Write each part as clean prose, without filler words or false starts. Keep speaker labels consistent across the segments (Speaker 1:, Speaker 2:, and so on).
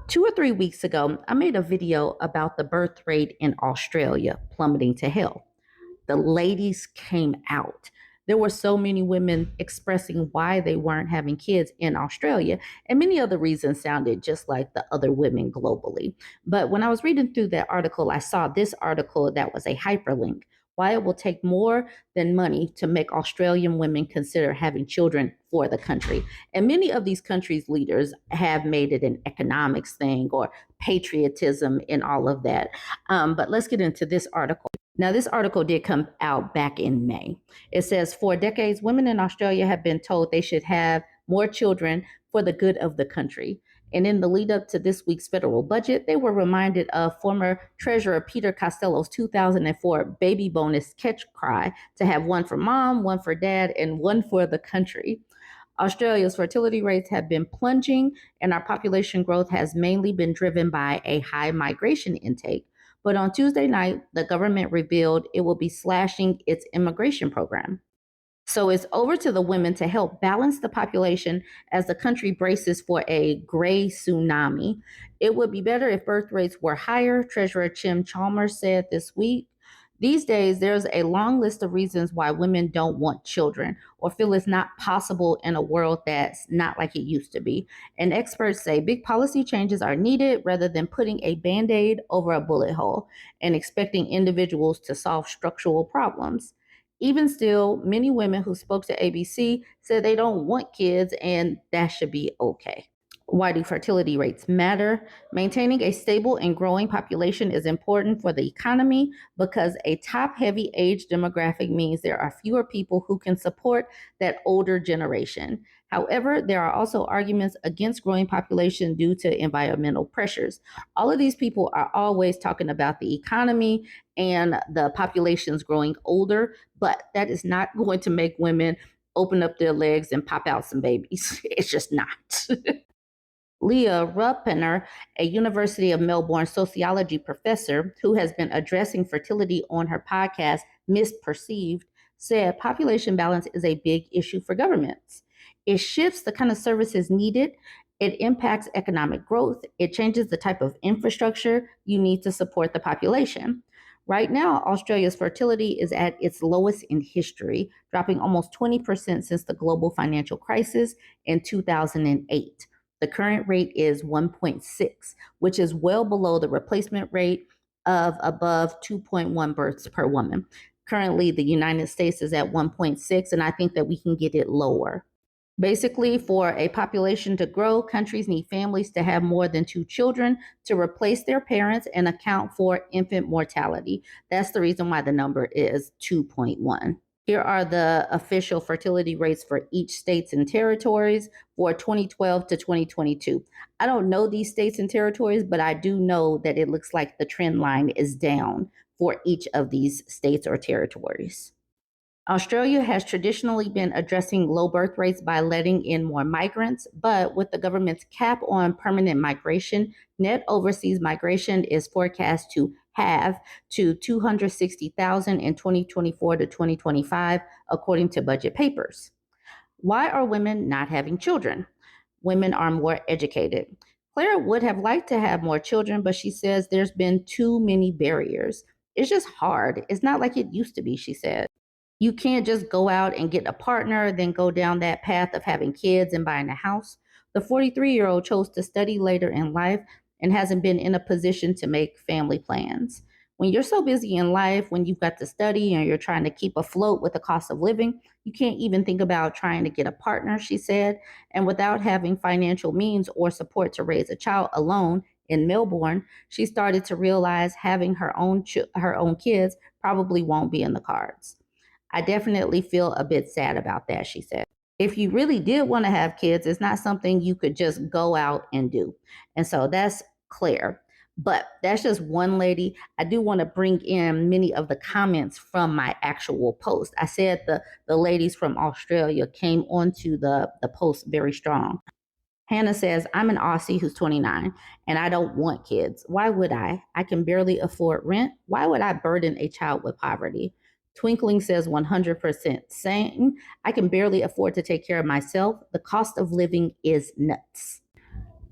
Speaker 1: 2 or 3 weeks ago, I made a video about the birth rate in Australia plummeting to hell. The ladies came out. There were so many women expressing why they weren't having kids in Australia, and many other reasons sounded just like the other women globally. But when I was reading through that article, I saw this article that was a hyperlink: why it will take more than money to make Australian women consider having children for the country. And many of these countries' leaders have made it an economics thing or patriotism and all of that. But let's get into this article. Now, this article did come out back in May. It says, for decades, women in Australia have been told they should have more children for the good of the country. And in the lead up to this week's federal budget, they were reminded of former Treasurer Peter Costello's 2004 baby bonus catch cry to have one for mom, one for dad, and one for the country. Australia's fertility rates have been plunging, and our population growth has mainly been driven by a high migration intake. But on Tuesday night, the government revealed it will be slashing its immigration program. So it's over to the women to help balance the population as the country braces for a gray tsunami. It would be better if birth rates were higher, Treasurer Jim Chalmers said this week. These days, there's a long list of reasons why women don't want children or feel it's not possible in a world that's not like it used to be. And experts say big policy changes are needed rather than putting a band aid over a bullet hole and expecting individuals to solve structural problems. Even still, many women who spoke to ABC said they don't want kids and that should be okay. Why do fertility rates matter? Maintaining a stable and growing population is important for the economy because a top heavy age demographic means there are fewer people who can support that older generation. However, there are also arguments against growing population due to environmental pressures. All of these people are always talking about the economy and the population's growing older, but that is not going to make women open up their legs and pop out some babies. It's just not. Leah Ruppiner, a University of Melbourne sociology professor who has been addressing fertility on her podcast, Misperceived, said population balance is a big issue for governments. It shifts the kind of services needed, it impacts economic growth, it changes the type of infrastructure you need to support the population. Right now, Australia's fertility is at its lowest in history, dropping almost 20% since the global financial crisis in 2008. The current rate is 1.6, which is well below the replacement rate of above 2.1 births per woman. Currently, the United States is at 1.6, and I think that we can get it lower. Basically, for a population to grow, countries need families to have more than two children to replace their parents and account for infant mortality. That's the reason why the number is 2.1. Here are the official fertility rates for each states and territories for 2012 to 2022. I don't know these states and territories, but I do know that it looks like the trend line is down for each of these states or territories. Australia has traditionally been addressing low birth rates by letting in more migrants, but with the government's cap on permanent migration, net overseas migration is forecast to halve to 260,000 in 2024 to 2025, according to budget papers. Why are women not having children? Women are more educated. Claire would have liked to have more children, but she says there's been too many barriers. It's just hard. It's not like it used to be, she said. You can't just go out and get a partner, then go down that path of having kids and buying a house. The 43-year-old chose to study later in life and hasn't been in a position to make family plans. When you're so busy in life, when you've got to study and you're trying to keep afloat with the cost of living, you can't even think about trying to get a partner, she said. And without having financial means or support to raise a child alone in Melbourne, she started to realize having her own kids probably won't be in the cards. I definitely feel a bit sad about that, she said. If you really did want to have kids, it's not something you could just go out and do. And so that's Claire. But that's just one lady. I do want to bring in many of the comments from my actual post. I said the ladies from Australia came onto the post very strong. Hannah says, I'm an Aussie who's 29 and I don't want kids. Why would I? I can barely afford rent. Why would I burden a child with poverty? Twinkling says 100% same. I can barely afford to take care of myself. The cost of living is nuts.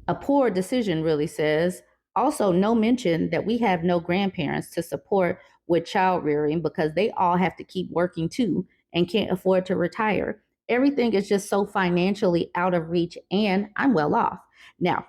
Speaker 1: A poor decision, really says. Also, no mention that we have no grandparents to support with child rearing because they all have to keep working too and can't afford to retire. Everything is just so financially out of reach, and I'm well off. Now,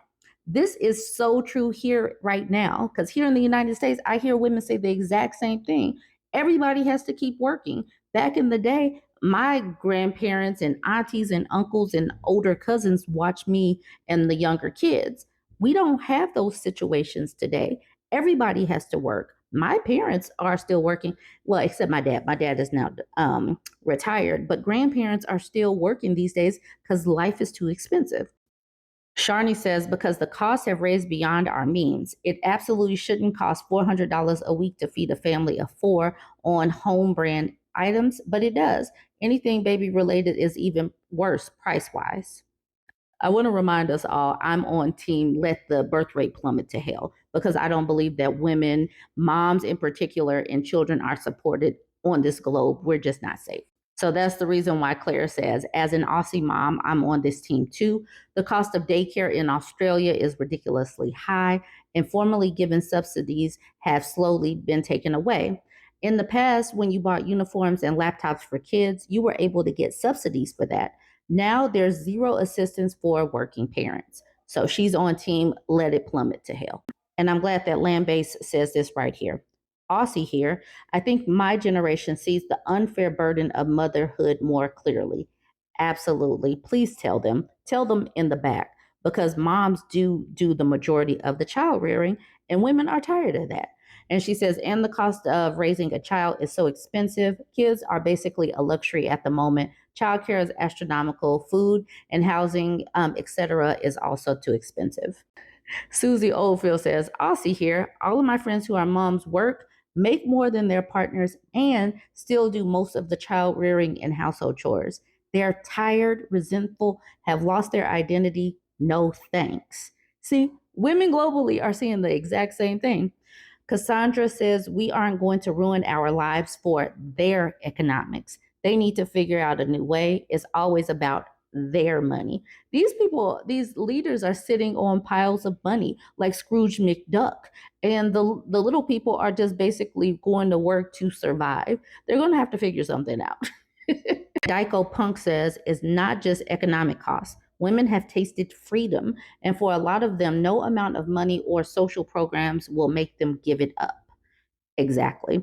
Speaker 1: this is so true here right now because here in the United States, I hear women say the exact same thing. Everybody has to keep working. Back in the day, my grandparents and aunties and uncles and older cousins watched me and the younger kids. We don't have those situations today. Everybody has to work. My parents are still working. Well, except my dad. My dad is now retired, but grandparents are still working these days because life is too expensive. Sharni says, because the costs have raised beyond our means. It absolutely shouldn't cost $400 a week to feed a family of four on home brand items, but it does. Anything baby related is even worse price wise. I want to remind us all I'm on team let the birth rate plummet to hell because I don't believe that women, moms in particular, and children are supported on this globe. We're just not safe. So that's the reason why Claire says, as an Aussie mom, I'm on this team too. The cost of daycare in Australia is ridiculously high, and formerly given subsidies have slowly been taken away. In the past, when you bought uniforms and laptops for kids, you were able to get subsidies for that. Now there's zero assistance for working parents. So she's on team, let it plummet to hell. And I'm glad that Landbase says this right here. Aussie here, I think my generation sees the unfair burden of motherhood more clearly. Absolutely. Please tell them. Tell them in the back because moms do the majority of the child rearing and women are tired of that. And she says, and the cost of raising a child is so expensive. Kids are basically a luxury at the moment. Childcare is astronomical. Food and housing, etc., is also too expensive. Susie Oldfield says, Aussie here. All of my friends who are moms work, make more than their partners, and still do most of the child rearing and household chores. They're tired, resentful, have lost their identity. No thanks. See, women globally are seeing the exact same thing. Cassandra says we aren't going to ruin our lives for their economics. They need to figure out a new way. It's always about their money. These people, these leaders are sitting on piles of money like Scrooge McDuck. And the little people are just basically going to work to survive. They're going to have to figure something out. Dyko Punk says is not just economic costs. Women have tasted freedom, and for a lot of them, no amount of money or social programs will make them give it up. Exactly.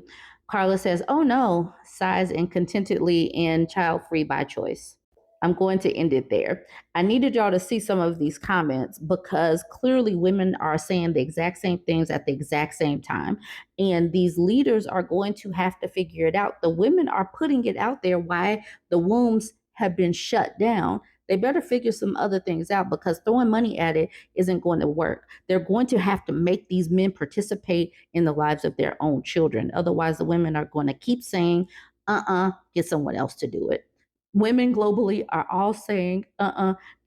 Speaker 1: Carla says, oh no, sighs and contentedly in child free by choice. I'm going to end it there. I needed y'all to see some of these comments because clearly women are saying the exact same things at the exact same time. And these leaders are going to have to figure it out. The women are putting it out there why the wombs have been shut down. They better figure some other things out because throwing money at it isn't going to work. They're going to have to make these men participate in the lives of their own children. Otherwise, the women are going to keep saying, get someone else to do it. Women globally are all saying,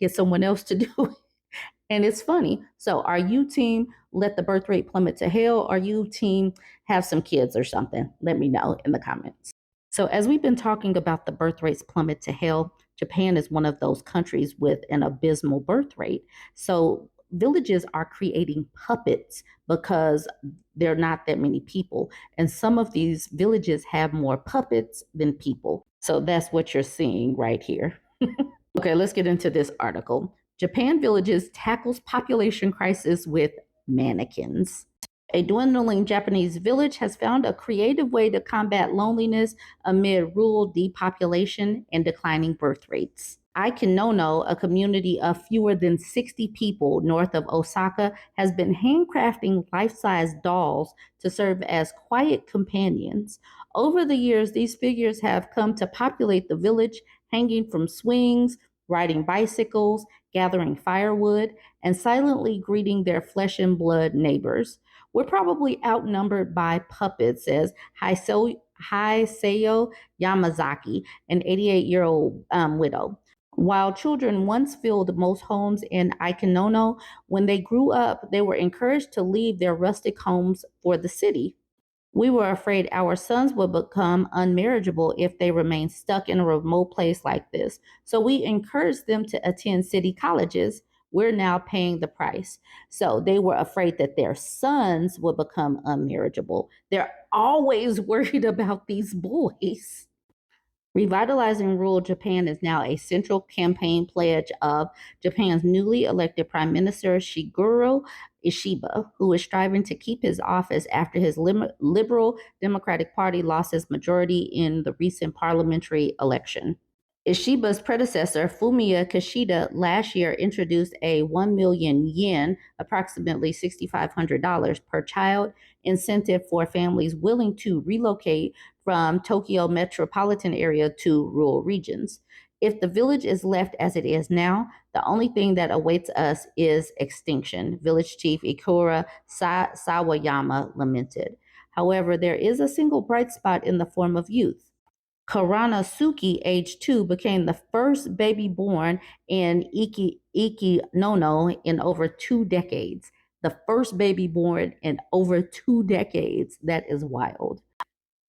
Speaker 1: get someone else to do it. And it's funny. So, are you team let the birth rate plummet to hell? Are you team have some kids or something? Let me know in the comments. So, as we've been talking about the birth rates plummet to hell, Japan is one of those countries with an abysmal birth rate. So, villages are creating puppets because there are not that many people. And some of these villages have more puppets than people. So, that's what you're seeing right here. Okay, let's get into this article. Japan villages tackles population crisis with mannequins. A dwindling Japanese village has found a creative way to combat loneliness amid rural depopulation and declining birth rates. Aikinono, a community of fewer than 60 people north of Osaka, has been handcrafting life-size dolls to serve as quiet companions. Over the years, these figures have come to populate the village, hanging from swings, riding bicycles, gathering firewood, and silently greeting their flesh and blood neighbors. We're probably outnumbered by puppets, says Haiseyo Yamazaki, an 88-year-old widow. While children once filled most homes in Aikinono, when they grew up, they were encouraged to leave their rustic homes for the city. We were afraid our sons would become unmarriageable if they remained stuck in a remote place like this. So we encouraged them to attend city colleges. We're now paying the price. So they were afraid that their sons would become unmarriageable. They're always worried about these boys. Revitalizing rural Japan is now a central campaign pledge of Japan's newly elected Prime Minister Shigeru Ishiba, who is striving to keep his office after his Liberal Democratic Party lost its majority in the recent parliamentary election. Ishiba's predecessor, Fumiya Kishida, last year introduced a 1 million yen, approximately $6,500 per child, incentive for families willing to relocate from Tokyo metropolitan area to rural regions. If the village is left as it is now, the only thing that awaits us is extinction, village chief Ikura Sawayama lamented. However, there is a single bright spot in the form of youth. Karanosuke, age 2, became the first baby born in Iki Nono in over 2 decades. The first baby born in over 2 decades. That is wild.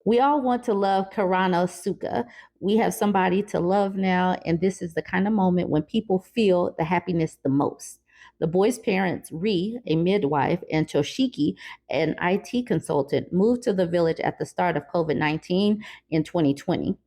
Speaker 1: We all want to love Karanosuke. We have somebody to love now, and this is the kind of moment when people feel the happiness the most. The boy's parents, Ri, a midwife, and Toshiki, an IT consultant, moved to the village at the start of COVID-19 in 2020.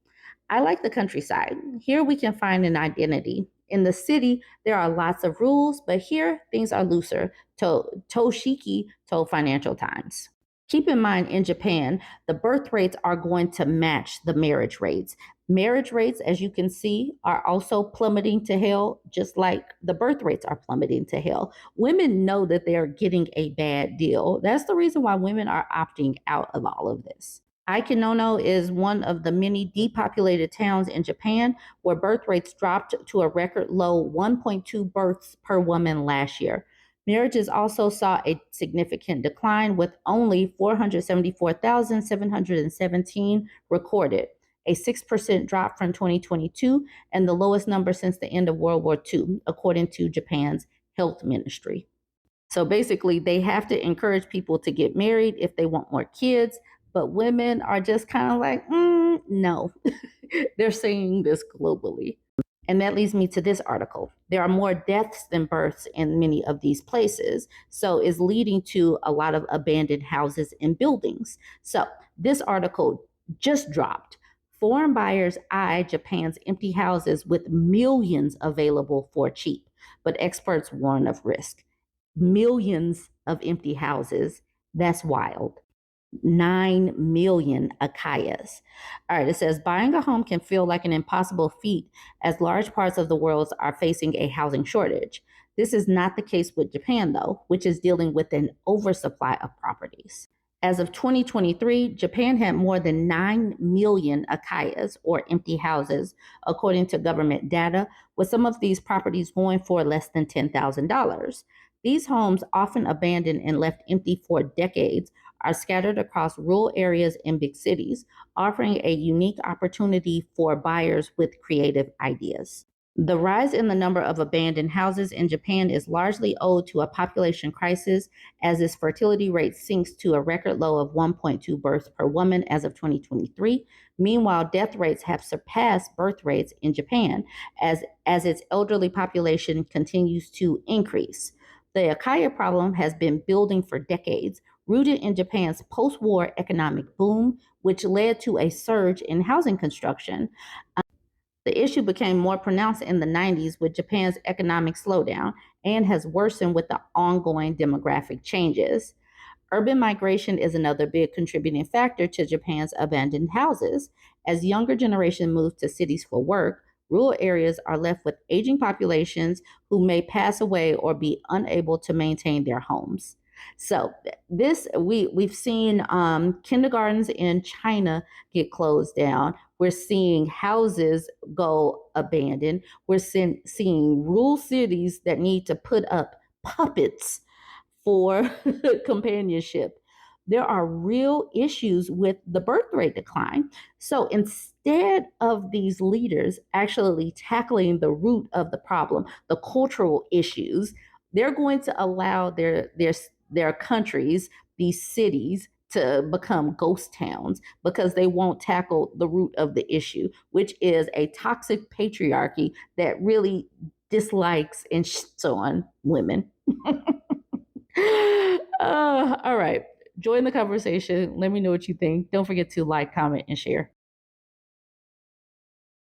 Speaker 1: I like the countryside. Here we can find an identity. In the city, there are lots of rules, but here things are looser, Toshiki told Financial Times. Keep in mind, in Japan, the birth rates are going to match the marriage rates. Marriage rates, as you can see, are also plummeting to hell, just like the birth rates are plummeting to hell. Women know that they are getting a bad deal. That's the reason why women are opting out of all of this. Aikinono is one of the many depopulated towns in Japan where birth rates dropped to a record low 1.2 births per woman last year. Marriages also saw a significant decline, with only 474,717 recorded, a 6% drop from 2022 and the lowest number since the end of World War II, according to Japan's health ministry. So basically, they have to encourage people to get married if they want more kids, but women are just kind of like, no. They're saying this globally. And that leads me to this article. There are more deaths than births in many of these places, so is leading to a lot of abandoned houses and buildings. So this article just dropped. Foreign buyers eye Japan's empty houses with millions available for cheap, but experts warn of risk. Millions of empty houses. That's wild. 9 million akayas. All right, it says buying a home can feel like an impossible feat as large parts of the world are facing a housing shortage. This is not the case with Japan, though, which is dealing with an oversupply of properties. As of 2023, Japan had more than 9 million akayas, or empty houses, according to government data, with some of these properties going for less than $10,000. These homes, often abandoned and left empty for decades, are scattered across rural areas and big cities, offering a unique opportunity for buyers with creative ideas. The rise in the number of abandoned houses in Japan is largely owed to a population crisis, as its fertility rate sinks to a record low of 1.2 births per woman as of 2023. Meanwhile, death rates have surpassed birth rates in Japan as its elderly population continues to increase. The Akaya problem has been building for decades, rooted in Japan's post-war economic boom, which led to a surge in housing construction. The issue became more pronounced in the 90s with Japan's economic slowdown and has worsened with the ongoing demographic changes. Urban migration is another big contributing factor to Japan's abandoned houses. As younger generations move to cities for work, rural areas are left with aging populations who may pass away or be unable to maintain their homes. So this we've seen kindergartens in China get closed down. We're seeing houses go abandoned. We're seeing rural cities that need to put up puppets for companionship. There are real issues with the birth rate decline. So instead of these leaders actually tackling the root of the problem, the cultural issues, they're going to allow their countries, these cities, to become ghost towns because they won't tackle the root of the issue, which is a toxic patriarchy that really dislikes and so on women. All right. Join the conversation. Let me know what you think. Don't forget to like, comment, and share.